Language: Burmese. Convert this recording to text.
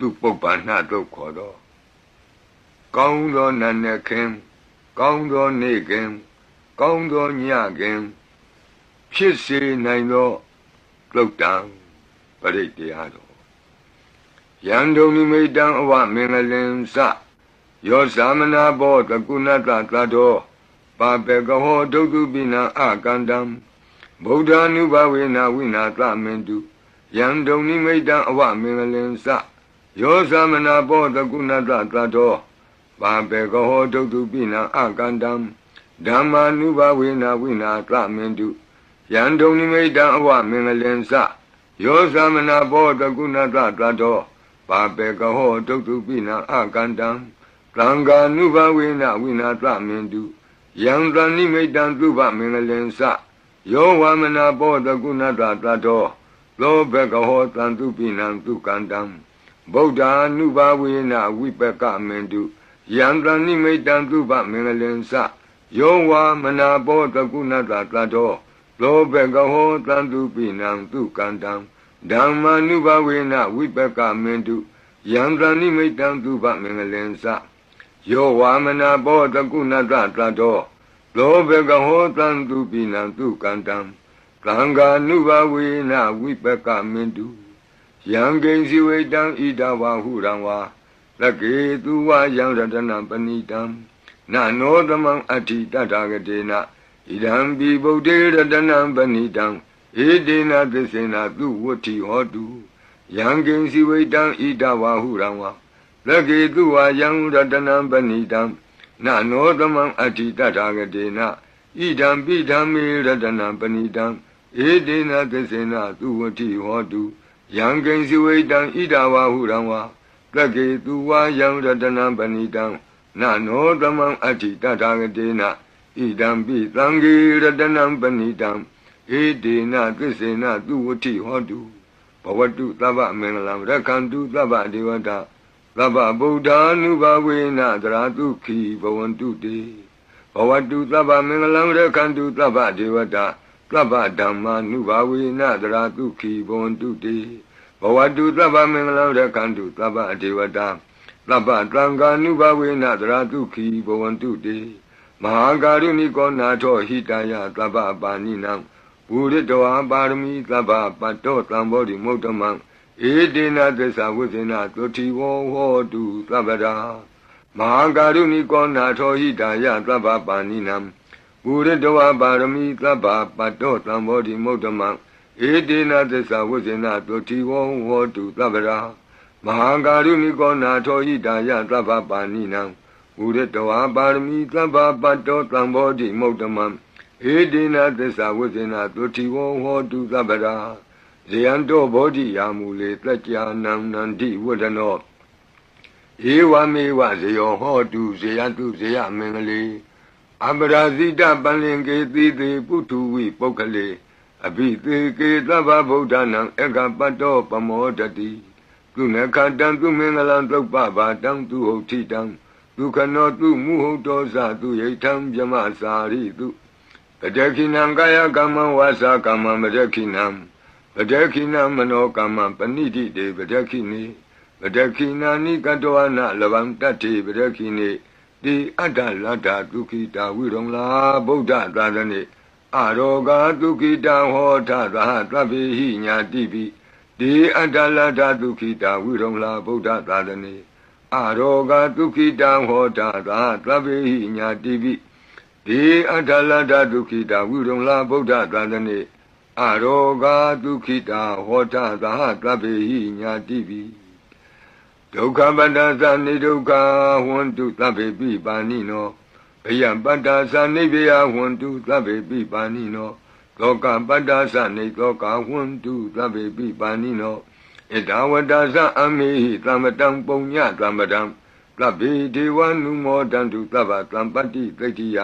သူပုပ္ပန္နတုတ်ခေါ်တော့ကောင်းသောနတ်နဲ့ခင်ကောင်းသောနေ့ခင်ကောင်းသောညခင်ဖြစ်စေနိုင်သောလုတ်တံပရိတ်တရားတော်ယံဒုံနိမိတံအဝမင်္ဂလင်စယောသမနာဘောတကုဏတသတ္တောပါပေကဟောဒုက္ခပိနံအကန္တံဗုဒ္ဓ ानु ဘဝေနဝိနာသမင်တုယံဒုံနိမိတံအဝမင်္ဂလင်စယောသမနာဘောတကုဏတသတ္တောပါပေကဟောဒုက္ခပိနံအကန္တံဓမ္မာနုဘဝေနဝိနာသမင်တုယံဒုံနိမိတံအဝမင်္ဂလင်စယောသမနာဘောတကုဏတသတ္တောပါပေကဟောဒုက္ခပိနံအကန္တံသံဃာနုဘဝေနဝိနာသမင်တုယံသနိမိတံသုဘမင်္ဂလင်စယောဝမနာဘောတကုဏတသတ္တောသောဘကဟောတံသူပိနံသူကန္တံဗုဒ္ဓ ानु ဘဝေနဝိပကမင်တုယံသနိမိတံသုဘမင်္ဂလင်စယောဝမနာဘောတကုဏတသတ္တောသောဘကဟောတံသူပိနံသူကန္တံဓမ္မာနုဘဝေနဝိပကမင်တုယံသနိမိတံသုဘမင်္ဂလင်စယောဝမနာဘောတကုဏတသတ္တောလောဘကဟောတံသူပိနံသူကန္တံသံဃာနုဘဝေနဝိပကမင်တုယံကိဉ္စီဝေတံဣဒဝါဟုရံဝါသကေသူဝယံရတနံပဏိတံနနောသမံအဋ္ဌိတတဂတေနဣဒံပိဗုဒ္ဓေရတနံပဏိတံဧတေနသစ္စေနသူဝတ္ထိဟောတုယံကိဉ္စီဝေတံဣဒဝါဟုရံဝါသကေသူဝယံရတနံပဏိတံနနောသမံအဋ္ဌိတတဂတေနဣဒံပိဓမ္မေရတနံပဏိတံဧတေနသစ္စေနသူဝတ္ထိဟောတုယံကိဉ္စီဝေတံဣဒဝါဟုရံဝါသကေသူဝယံရတနံပဏိတံနနောသမံအဋ္ဌိတတဂတေနဣဒံပိသံဃေရတနံပဏိတံဧတေနသစ္စေနသူဝတ္ထိဟောတုဘဝတုသဗ္ဗမင်္ဂလံရက္ခန္တုသဗ္ဗဒေဝတာသဗ္ဗဗုဒ္ဓ ानु ဘဝေနသရတုခိဘဝန္တုတေဘဝတုသဗ္ဗမင်္ဂလံရက္ခန္တုသဗ္ဗဒေဝတာသဗ္ဗဓမ္မာနုဘဝေနသရတုခိဘဝန္တုတေဘဝတုသဗ္ဗမင်္ဂလံရက္ခန္တုသဗ္ဗဒေဝတာသဗ္ဗသံဃာနုဘဝေနသရတုခိဘဝန္တုတေမဟာကာရုဏိကောနာထောဟိတယသဗ္ဗပါဏိနံဘူရိတဝါပါရမီသဗ္ဗပတ္တောသံဘောဓိမုဒ္ဓမံဧတေနသစ္စာဝိသေနသုတိဝောဟောတုသဗ္ဗရာမဟာကာရုဏိကောနာထောဟိတယသဗ္ဗပါဏိနံဘူရိတဝါပါရမီသဗ္ဗပတ္တောသံဘောဓိမုဒ္ဓမံဧတေနသစ္စာဝိသေနသုတိဝောဟောတုသဗ္ဗရာမဟာကာရုဏိကောနာထောဟိတယသဗ္ဗပါဏိနံဘူရိတဝါပါရမီသဗ္ဗပတ္တောသံဘောဓိမုဒ္ဓမံဧတေနသစ္စာဝိသေနသုတိဝောဟောတုသဗ္ဗရာဇယံတောဘောဓိယာမူလေတัจ जा နံနန္တိဝဒနောဧဝမေဝဇယောဟောတုဇယတုဇယမင်္ဂလေအပရာဇိတပန္လင်ကေတိတေပုထုဝိပုဂ္ဂလေအဘိသေကေသဗ္ဗဗုဒ္ဓနံဧကပတ္တောပမောတတိသူနခတံသူမင်္ဂလံသုပ္ပဘာတံသူဟုတ်ထိတံသူခနောသူမုဟုတ်တောဇသူယိထံဗြမစာရိတုတတေခိနံကာယကမ္မဝါစာကမ္မမတေခိနံပဒေခိနမနောကမ္မပဏိတိတေပဒေခိနိပဒေခိနာနိကတောအနလဗံတတ္တိပဒေခိနိတိအတ္တလတ္တဒုက္ခိတာဝိရုံလာဗုဒ္ဓသာသနေအရောဂဒုက္ခိတဟောထသဟသဗ္ဗေဟိညာတိပိတိအတ္တလတ္တဒုက္ခိတာဝိရုံလာဗုဒ္ဓသာသနေအရောဂဒုက္ခိတဟောထသဟသဗ္ဗေဟိညာတိပိတိအတ္တလတ္တဒုက္ခိတာဝိရုံလာဗုဒ္ဓသာသနေအရောဂဒုက္ခိတာဟောထသဟသဗ္ဗေဟိညာတိပိဒုက္ခပတ္တသနိဒုက္ခဟွန္တုသဗ္ဗေပိပါဏိနောဘယပတ္တသနိဗ္ဗယဟွန္တုသဗ္ဗေပိပါဏိနောသောကပတ္တသနိသောကဟွန္တုသဗ္ဗေပိပါဏိနောဣဒဝတ္တသအမေဟိသမ္ပတံပုံညသမ္ပတံသဗ္ဗေဒေဝနုမောတန္တုသဗ္ဗသံပတ္တိသိတ္တိယ